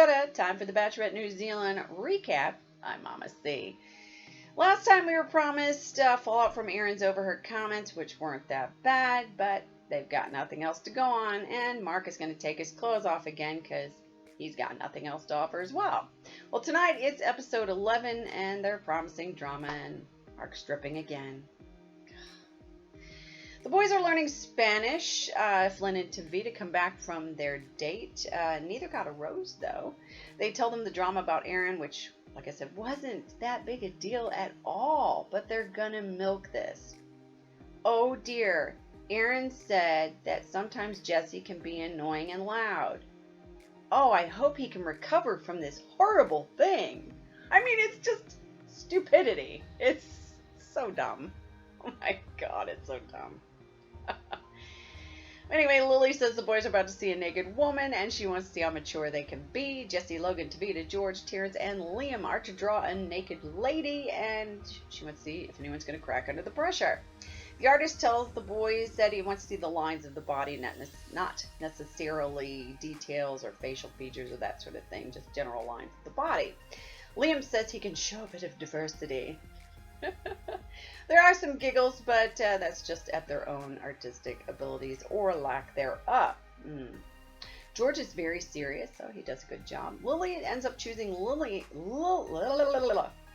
Kia ora, time for the Bachelorette New Zealand recap. I'm Mama C. Last time we were promised fallout from Erin's overheard comments, which weren't that bad, but they've got nothing else to go on, and Mark is going to take his clothes off again because he's got nothing else to offer as well. Well, tonight it's episode 11, and they're promising drama, and Mark's stripping again. The boys are learning Spanish. Flynn and Tavita come back from their date. Neither got a rose, though. They tell them the drama about Erin, which, like I said, wasn't that big a deal at all, but they're gonna milk this. Oh dear, Erin said that sometimes Jesse can be annoying and loud. Oh, I hope he can recover from this horrible thing. I mean, it's just stupidity. It's so dumb. Oh my God, it's so dumb. Anyway, Lily says the boys are about to see a naked woman, and she wants to see how mature they can be. Jesse, Logan, Tavita, George, Terrence, and Liam are to draw a naked lady, and she wants to see if anyone's going to crack under the pressure. The artist tells the boys that he wants to see the lines of the body, not necessarily details or facial features or that sort of thing, just general lines of the body. Liam says he can show a bit of diversity. There are some giggles, but that's just at their own artistic abilities or lack thereof. George is very serious, so he does a good job. Lily ends up choosing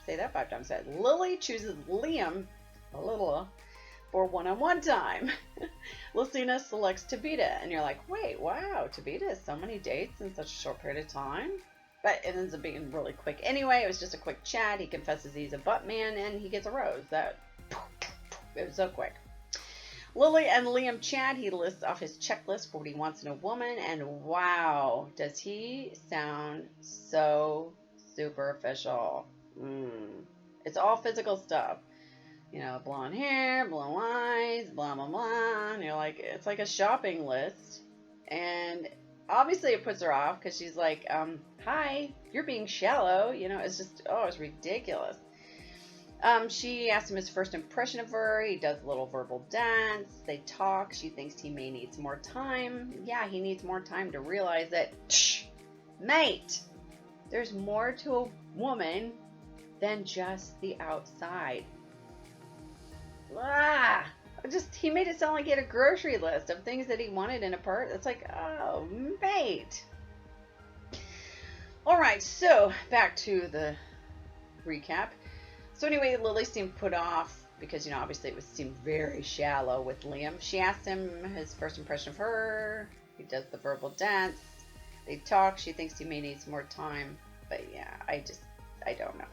say that 5 times fast. Lily chooses Liam for one-on-one time. Lucina selects Tavita, and you're like, wait, wow, Tavita has so many dates in such a short period of time? But it ends up being really quick anyway. It was just a quick chat. He confesses he's a butt man, and he gets a rose. It was so quick. Lily and Liam chat. He lists off his checklist for what he wants in a woman, and wow, does he sound so superficial. It's all physical stuff. You know, blonde hair, blue eyes, blah, blah, blah. And you're like, it's like a shopping list. And obviously it puts her off because she's like, hi, you're being shallow. You know, it's just, it's ridiculous. She asks him his first impression of her. He does a little verbal dance. They talk. She thinks he may need some more time. Yeah, he needs more time to realize that, mate, there's more to a woman than just the outside. He made it sound like he had a grocery list of things that he wanted in a part. It's like, oh, mate. All right, so back to the recap. So anyway, Lily seemed put off because, you know, obviously it seemed very shallow with Liam. She asked him his first impression of her. He does the verbal dance. They talk. She thinks he may need some more time. But yeah, I don't know.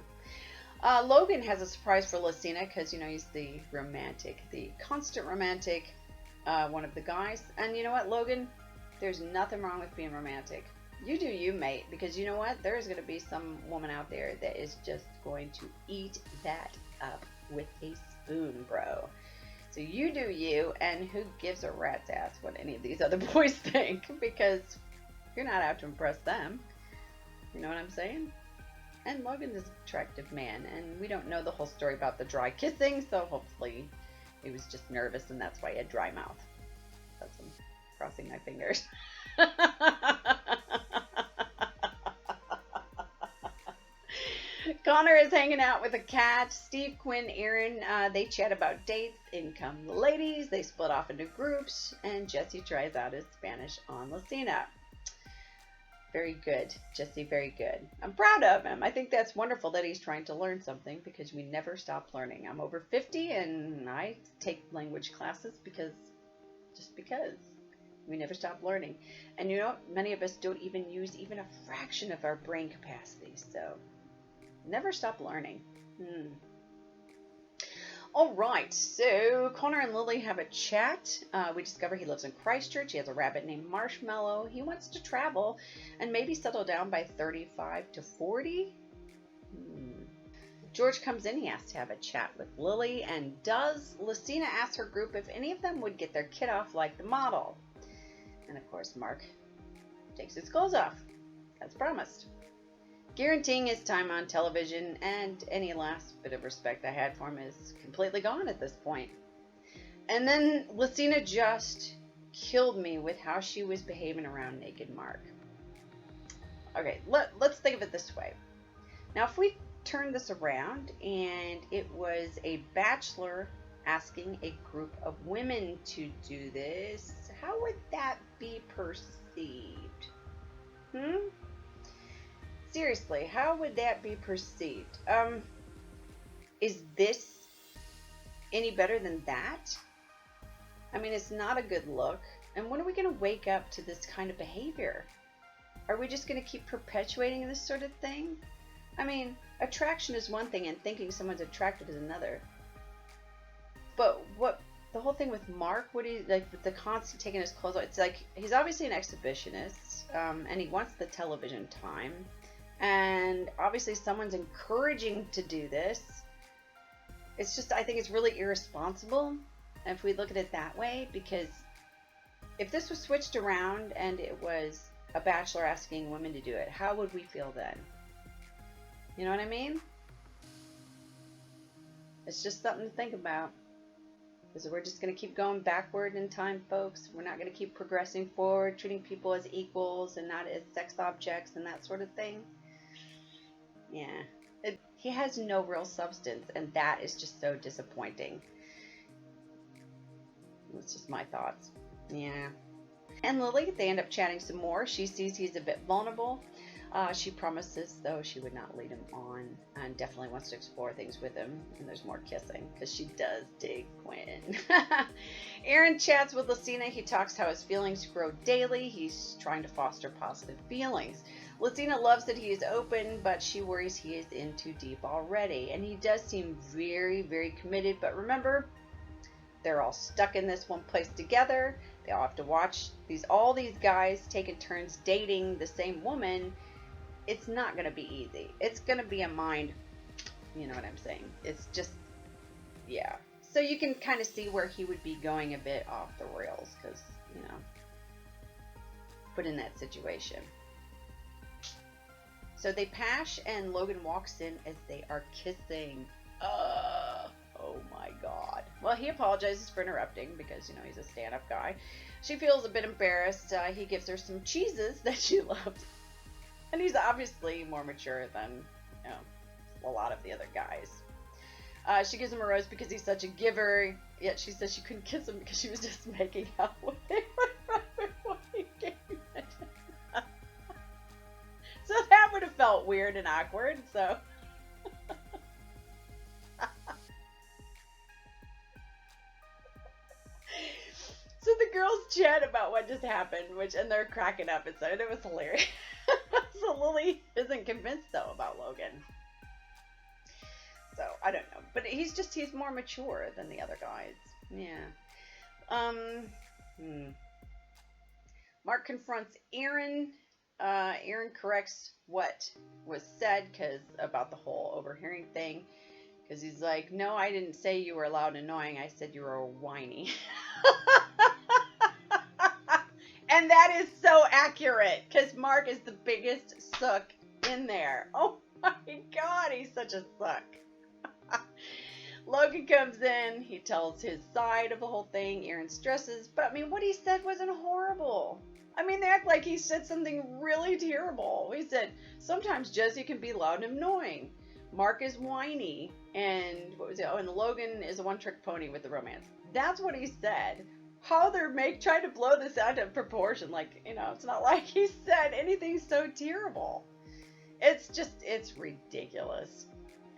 Logan has a surprise for Lucina because, you know, he's the romantic, the constant romantic, one of the guys. And you know what, Logan? There's nothing wrong with being romantic. You do you, mate, because you know what? There's going to be some woman out there that is just going to eat that up with a spoon, bro. So you do you, and who gives a rat's ass what any of these other boys think? Because you're not out to impress them. You know what I'm saying? And Logan is an attractive man, and we don't know the whole story about the dry kissing, so hopefully he was just nervous, and that's why he had dry mouth. I'm crossing my fingers. Connor is hanging out with a cat. Steve, Quinn, Erin, they chat about dates. In come the ladies. They split off into groups, and Jesse tries out his Spanish on Lucina. Very good, Jesse, very good. I'm proud of him. I think that's wonderful that he's trying to learn something because we never stop learning. I'm over 50 and I take language classes because we never stop learning. And you know, many of us don't even use even a fraction of our brain capacity. So never stop learning. All right, so Connor and Lily have a chat. We discover he lives in Christchurch. He has a rabbit named Marshmallow. He wants to travel and maybe settle down by 35 to 40. George comes in. He has to have a chat with Lily. And does Lucina ask her group if any of them would get their kid off like the model? And of course, Mark takes his clothes off, as promised, guaranteeing his time on television, and any last bit of respect I had for him is completely gone at this point. And then Lucina just killed me with how she was behaving around naked Mark. Okay, let's think of it this way. Now, if we turn this around and it was a bachelor asking a group of women to do this, how would that be perceived? Hmm? Seriously, how would that be perceived? Is this any better than that? I mean, it's not a good look. And when are we going to wake up to this kind of behavior? Are we just going to keep perpetuating this sort of thing? I mean, attraction is one thing and thinking someone's attractive is another. But what the whole thing with Mark, what he like with the constant taking his clothes off, it's like he's obviously an exhibitionist, and he wants the television time. And obviously someone's encouraging to do this. It's just, I think it's really irresponsible if we look at it that way, because if this was switched around and it was a bachelor asking women to do it, how would we feel then? You know what I mean? It's just something to think about. Because we're just going to keep going backward in time, folks. We're not going to keep progressing forward, treating people as equals and not as sex objects and that sort of thing. Yeah. He has no real substance, and that is just so disappointing. That's just my thoughts. Yeah. And Lily, they end up chatting some more. She sees he's a bit vulnerable. She promises, though, she would not lead him on, and definitely wants to explore things with him. And there's more kissing, because she does dig Quinn. Aaron chats with Lucina. He talks how his feelings grow daily. He's trying to foster positive feelings. Lucina loves that he is open, but she worries he is in too deep already. And he does seem very, very committed. But remember, they're all stuck in this one place together. They all have to watch all these guys taking turns dating the same woman. It's not going to be easy. It's going to be a mind, you know what I'm saying? It's just, yeah. So you can kind of see where he would be going a bit off the rails because, you know, put in that situation. So they pash and Logan walks in as they are kissing. Oh my God. Well, he apologizes for interrupting because, you know, he's a stand-up guy. She feels a bit embarrassed. He gives her some cheeses that she loves. And he's obviously more mature than, you know, a lot of the other guys. She gives him a rose because he's such a giver. Yet she says she couldn't kiss him because she was just making out with him. So that would have felt weird and awkward. So. So the girls chat about what just happened, and they're cracking up, and so it was hilarious. So Lily isn't convinced though about Logan. So I don't know, but he's more mature than the other guys. Yeah. Mark confronts Aaron. Aaron corrects what was said about the whole overhearing thing. Because he's like, no, I didn't say you were loud and annoying. I said you were whiny. And that is so accurate. Because Mark is the biggest suck in there. Oh my God, he's such a suck. Logan comes in. He tells his side of the whole thing. Aaron stresses. But I mean, what he said wasn't horrible. I mean, they act like he said something really terrible. He said, sometimes Jesse can be loud and annoying. Mark is whiny, and what was it? Oh, and Logan is a one-trick pony with the romance. That's what he said. How they're trying to blow this out of proportion. Like, you know, it's not like he said anything so terrible. It's ridiculous.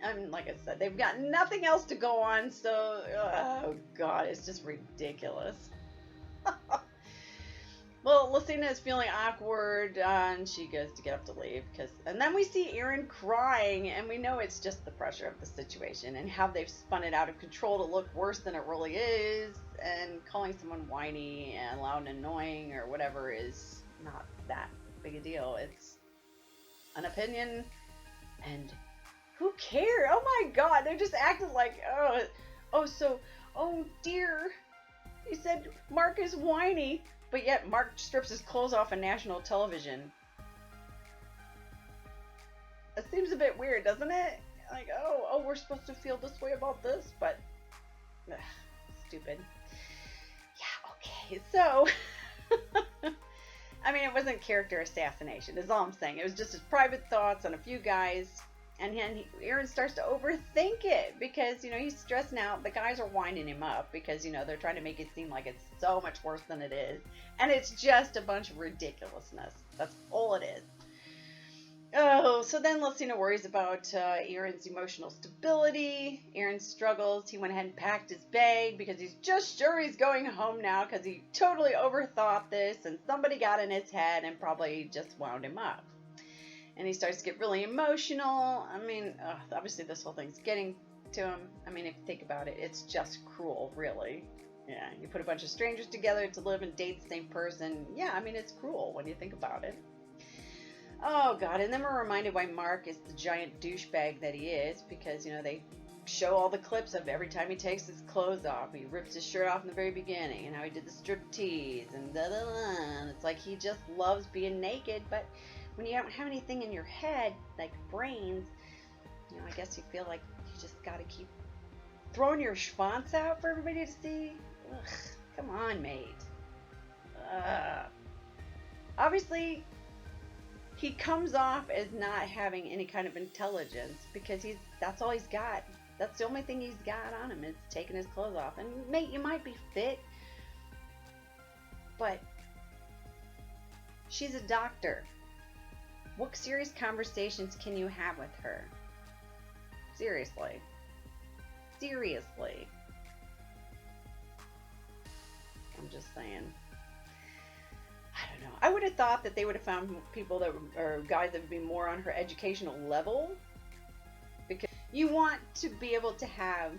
I mean, like I said, they've got nothing else to go on, so, oh God, it's just ridiculous. Well, Lucina is feeling awkward, and she goes to get up to leave. And then we see Aaron crying, and we know it's just the pressure of the situation and how they've spun it out of control to look worse than it really is. And calling someone whiny and loud and annoying or whatever is not that big a deal. It's an opinion, and who cares? Oh my God, they're just acting like, oh dear, he said Mark is whiny. But yet Mark strips his clothes off on national television. It seems a bit weird, doesn't it? Like, oh, we're supposed to feel this way about this, but stupid. Yeah, okay. So, I mean, it wasn't character assassination, is all I'm saying. It was just his private thoughts on a few guys. And then Aaron starts to overthink it because, he's stressing out. The guys are winding him up because, they're trying to make it seem like it's so much worse than it is. And it's just a bunch of ridiculousness. That's all it is. Oh, so then Lucina worries about Aaron's emotional stability. Aaron struggles. He went ahead and packed his bag because he's just sure he's going home now because he totally overthought this and somebody got in his head and probably just wound him up. And he starts to get really emotional. I mean, obviously this whole thing's getting to him. I mean, if you think about it, it's just cruel, really. Yeah, you put a bunch of strangers together to live and date the same person. Yeah, I mean, it's cruel when you think about it. Oh, God. And then we're reminded why Mark is the giant douchebag that he is because, they show all the clips of every time he takes his clothes off. He rips his shirt off in the very beginning and how he did the striptease and da-da-da. And it's like he just loves being naked. But when you don't have anything in your head, like brains, I guess you feel like you just got to keep throwing your schwanz out for everybody to see. Ugh, come on, mate. Obviously, he comes off as not having any kind of intelligence because that's all he's got. That's the only thing he's got on him is taking his clothes off. And mate, you might be fit, but she's a doctor. What serious conversations can you have with her? Seriously. Seriously. I'm just saying. I don't know. I would have thought that they would have found people or guys that would be more on her educational level. Because you want to be able to have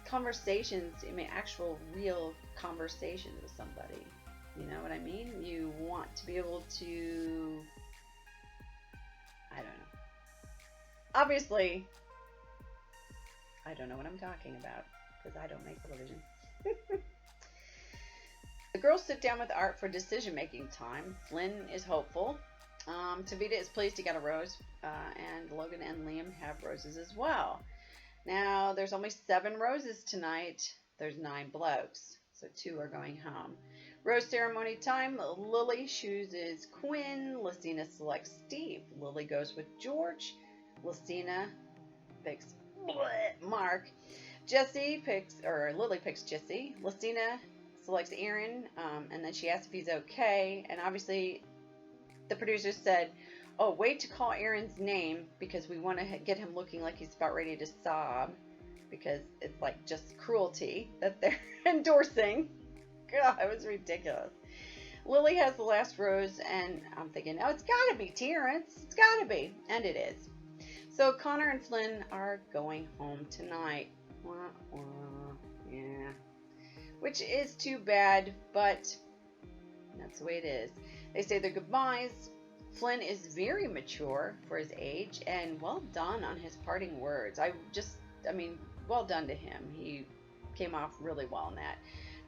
conversations, actual real conversations with somebody. You know what I mean? You want to be able to, I don't know. Obviously, I don't know what I'm talking about because I don't make television. The girls sit down with Art for decision-making time. Flynn is hopeful. Tavita is pleased he got a rose, and Logan and Liam have roses as well. Now, there's only 7 roses tonight. There's 9 blokes, so 2 are going home. Rose ceremony time. Lily chooses Quinn. Lucina selects Steve. Lily goes with George. Lucina picks Mark. Lily picks Jesse. Lucina selects Aaron, and then she asks if he's okay. And obviously, the producers said, "Oh, wait to call Aaron's name because we want to get him looking like he's about ready to sob, because it's like just cruelty that they're endorsing." God, it was ridiculous. Lily has the last rose, and I'm thinking, oh, it's got to be Terrence. It's got to be. And it is. So Connor and Flynn are going home tonight. Wah, wah. Yeah. Which is too bad, but that's the way it is. They say their goodbyes. Flynn is very mature for his age, and well done on his parting words. Well done to him. He came off really well in that.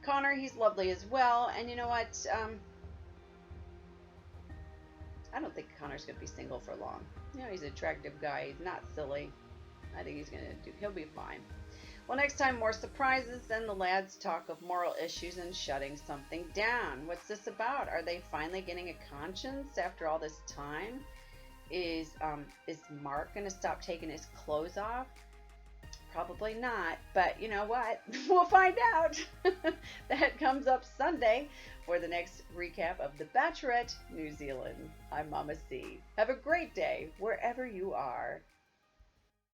Connor, he's lovely as well, and you know what? I don't think Connor's going to be single for long. He's an attractive guy. He's not silly. I think he'll be fine. Well, next time, more surprises, and the lads talk of moral issues and shutting something down. What's this about? Are they finally getting a conscience after all this time? Is Mark going to stop taking his clothes off? Probably not, but you know what? We'll find out. That comes up Sunday for the next recap of The Bachelorette, New Zealand. I'm Mama C. Have a great day wherever you are.